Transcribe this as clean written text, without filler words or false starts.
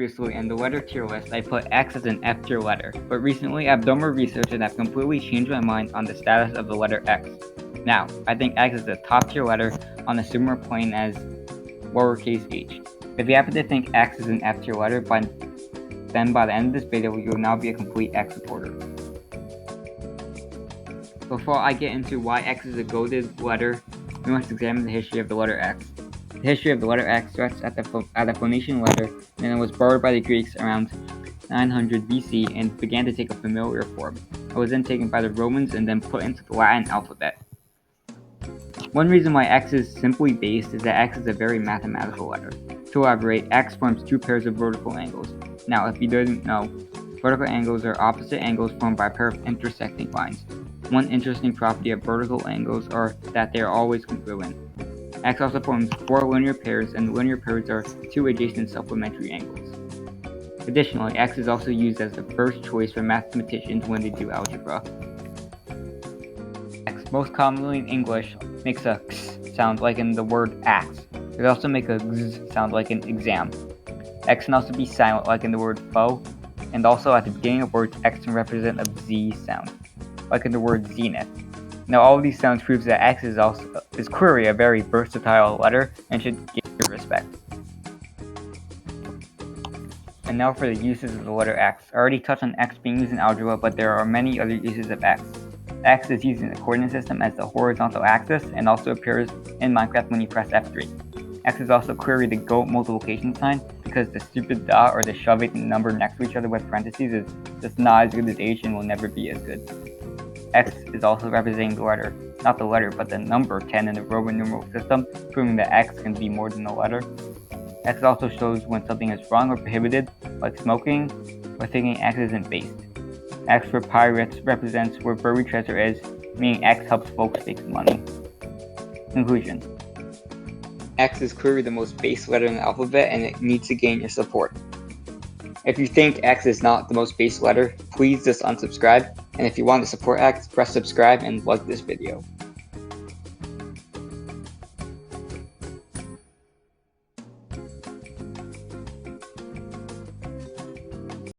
Previously in the letter tier list, I put X as an F tier letter, but recently I've done more research and I've completely changed my mind on the status of the letter X. Now, I think X is a top tier letter on a similar plane as lowercase h. If you happen to think X is an F tier letter, then by the end of this video, you will now be a complete X supporter. Before I get into why X is a goated letter, we must examine the history of the letter X. The history of the letter X starts at the Phoenician letter, and it was borrowed by the Greeks around 900 BC and began to take a familiar form. It was then taken by the Romans and then put into the Latin alphabet. One reason why X is simply based is that X is a very mathematical letter. To elaborate, X forms two pairs of vertical angles. Now, if you didn't know, vertical angles are opposite angles formed by a pair of intersecting lines. One interesting property of vertical angles are that they are always congruent. X also forms four linear pairs, and linear pairs are two adjacent supplementary angles. Additionally, X is also used as the first choice for mathematicians when they do algebra. X, most commonly in English, makes a x sound like in the word axe. It also makes a z sound like in exam. X can also be silent like in the word foe, and also at the beginning of words, X can represent a z sound, like in the word zenith. Now, all of these sounds proves that X is clearly a very versatile letter and should get your respect. And now for the uses of the letter X. I already touched on X being used in algebra, but there are many other uses of X. X is used in the coordinate system as the horizontal axis and also appears in Minecraft when you press F3. X is also clearly the GOAT multiplication sign because the stupid dot or the shoving number next to each other with parentheses is just not as good as H and will never be as good. X is also representing the letter, not the letter, but the number 10 in the Roman numeral system, proving that X can be more than a letter. X also shows when something is wrong or prohibited, like smoking, or thinking X isn't based. X for pirates represents where buried treasure is, meaning X helps folks make money. Conclusion. X is clearly the most base letter in the alphabet and it needs to gain your support. If you think X is not the most base letter, please just unsubscribe, and if you want to support X, press subscribe and like this video.